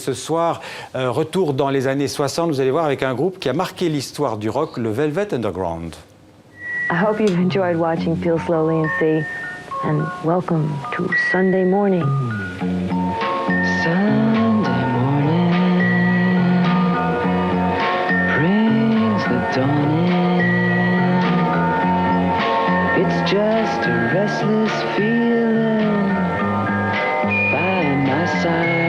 ce soir, retour dans les années 60, vous allez voir, avec un groupe qui a marqué l'histoire du rock, le Velvet Underground. I hope you've enjoyed watching Feel Slowly and See, and welcome to Sunday morning. Sunday morning brings the dawn in. It's just a restless feeling by my side.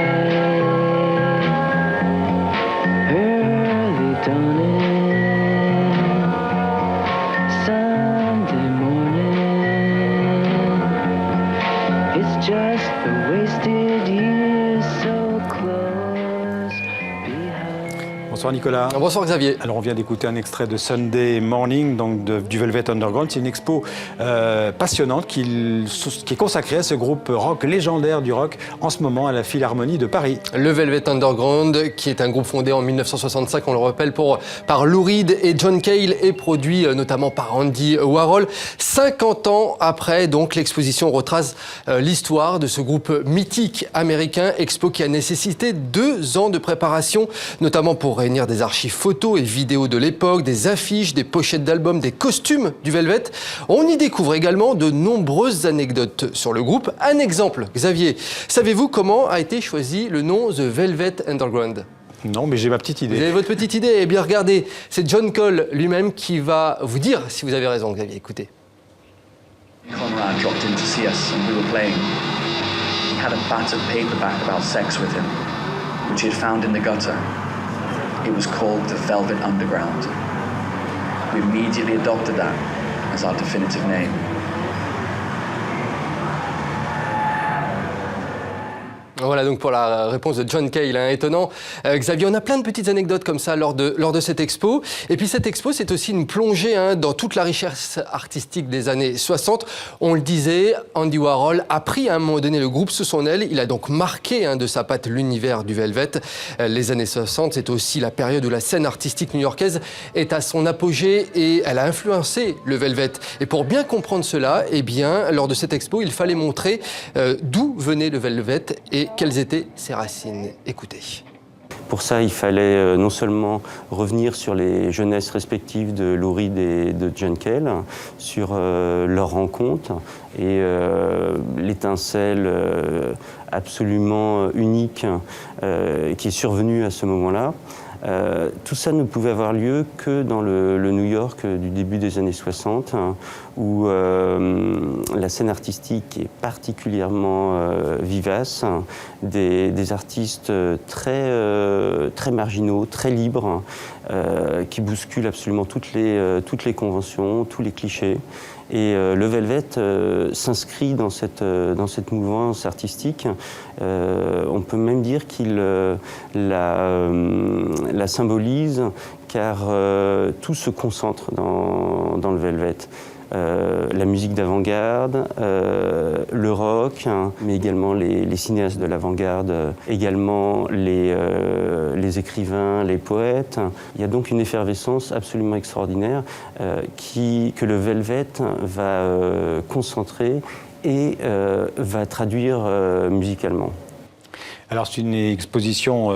Early dawning, Sunday morning. It's just the wasted years so close behind. Bonsoir Nicolas. Bonsoir Xavier. Alors on vient d'écouter un extrait de Sunday Morning, donc du Velvet Underground. C'est une expo passionnante qui est consacrée à ce groupe rock légendaire du rock en ce moment à la Philharmonie de Paris. Le Velvet Underground, qui est un groupe fondé en 1965, on le rappelle, par Lou Reed et John Cale, et produit notamment par Andy Warhol. 50 ans après, donc, l'exposition retrace l'histoire de ce groupe mythique américain, expo qui a nécessité 2 ans de préparation, notamment pour réunir des archives photos et vidéos de l'époque, des affiches, des pochettes d'albums, des costumes du Velvet. On y découvre également de nombreuses anecdotes sur le groupe. Un exemple, Xavier, savez-vous comment a été choisi le nom The Velvet Underground ? Non, mais j'ai ma petite idée. Vous avez votre petite idée ? Eh bien, regardez, c'est John Cale lui-même qui va vous dire si vous avez raison, Xavier. Écoutez. Conrad dropped in to see us and we were playing. He had a battered paperback about sex with him, which he had found in the gutter. It was called The Velvet Underground. We immediately adopted that as our definitive name. Voilà donc pour la réponse de John Cale, hein, étonnant. Xavier, on a plein de petites anecdotes comme ça lors de cette expo. Et puis cette expo, c'est aussi une plongée dans toute la richesse artistique des années 60. On le disait, Andy Warhol a pris à un moment donné le groupe sous son aile. Il a donc marqué de sa patte l'univers du Velvet. Les années 60, c'est aussi la période où la scène artistique new-yorkaise est à son apogée et elle a influencé le Velvet. Et pour bien comprendre cela, eh bien, lors de cette expo, il fallait montrer d'où venait le Velvet et quelles étaient ses racines. Écoutez. Pour ça, il fallait non seulement revenir sur les jeunesses respectives de Lou Reed et de John Cale, sur leur rencontre et l'étincelle absolument unique qui est survenue à ce moment-là. Tout ça ne pouvait avoir lieu que dans le New York du début des années 60, où la scène artistique est particulièrement vivace, des artistes très marginaux, très libres, qui bousculent absolument toutes les conventions, tous les clichés. Et le Velvet s'inscrit dans cette mouvance artistique. On peut même dire qu'il la symbolise, car tout se concentre dans le Velvet. La musique d'avant-garde, le rock, mais également les cinéastes de l'avant-garde, également les écrivains, les poètes. Il y a donc une effervescence absolument extraordinaire que le Velvet va concentrer et va traduire musicalement. Alors c'est une exposition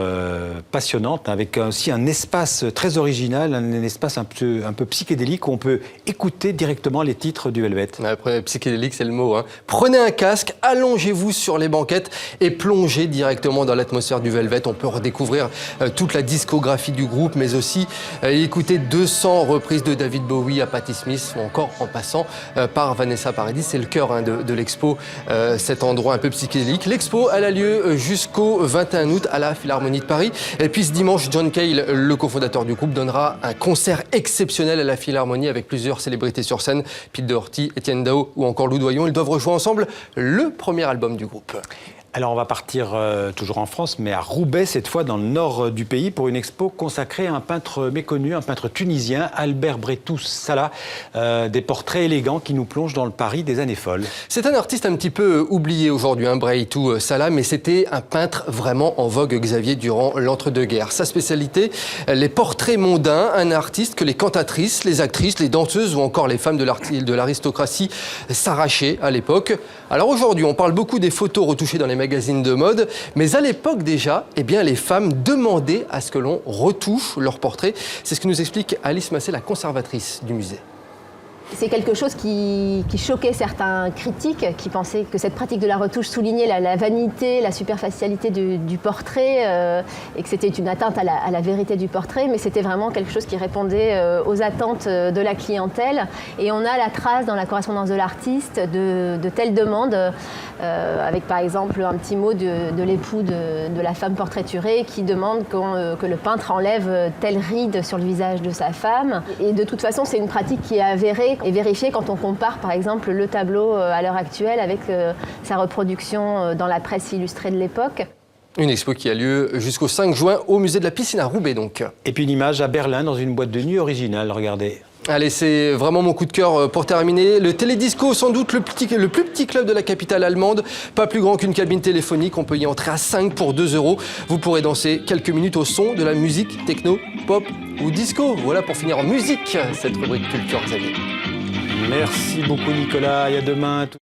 passionnante avec aussi un espace très original, un espace un peu psychédélique où on peut écouter directement les titres du Velvet. Après, psychédélique, c'est le mot. Prenez un casque, allongez-vous sur les banquettes et plongez directement dans l'atmosphère du Velvet. On peut redécouvrir toute la discographie du groupe, mais aussi écouter 200 reprises de David Bowie à Patti Smith, ou encore en passant par Vanessa Paradis. C'est le cœur de l'expo, cet endroit un peu psychédélique. L'expo, elle a lieu jusqu'au 21 août à la Philharmonie de Paris. Et puis ce dimanche, John Cale, le cofondateur du groupe, donnera un concert exceptionnel à la Philharmonie avec plusieurs célébrités sur scène, Pete Doherty, Étienne Dao ou encore Lou Doyon. Ils doivent rejouer ensemble le premier album du groupe. Alors on va partir toujours en France, mais à Roubaix, cette fois dans le nord du pays, pour une expo consacrée à un peintre méconnu, un peintre tunisien, Albert Breitou Salah, des portraits élégants qui nous plongent dans le Paris des années folles. C'est un artiste un petit peu oublié aujourd'hui, Breitou Salah, mais c'était un peintre vraiment en vogue, Xavier, durant l'entre-deux-guerres. Sa spécialité, les portraits mondains, un artiste que les cantatrices, les actrices, les danseuses ou encore les femmes de l'aristocratie s'arrachaient à l'époque. Alors aujourd'hui, on parle beaucoup des photos retouchées dans les magazines de mode. Mais à l'époque déjà, eh bien, les femmes demandaient à ce que l'on retouche leur portrait. C'est ce que nous explique Alice Massé, la conservatrice du musée. C'est quelque chose qui choquait certains critiques qui pensaient que cette pratique de la retouche soulignait la vanité, la superficialité du portrait et que c'était une atteinte à la vérité du portrait, mais c'était vraiment quelque chose qui répondait aux attentes de la clientèle. Et on a la trace dans la correspondance de l'artiste de telles demandes, avec par exemple un petit mot de l'époux de la femme portraiturée qui demande que le peintre enlève telle ride sur le visage de sa femme. Et de toute façon, c'est une pratique qui est avérée et vérifié quand on compare par exemple le tableau à l'heure actuelle avec sa reproduction dans la presse illustrée de l'époque. Une expo qui a lieu jusqu'au 5 juin au musée de la piscine à Roubaix donc. Et puis une image à Berlin dans une boîte de nuit originale, regardez. Allez, c'est vraiment mon coup de cœur pour terminer. Le Télédisco, sans doute le plus petit club de la capitale allemande. Pas plus grand qu'une cabine téléphonique. On peut y entrer à 5 pour 2 €. Vous pourrez danser quelques minutes au son de la musique techno, pop ou disco. Voilà pour finir en musique cette rubrique culture, Xavier. Merci beaucoup Nicolas, et à demain.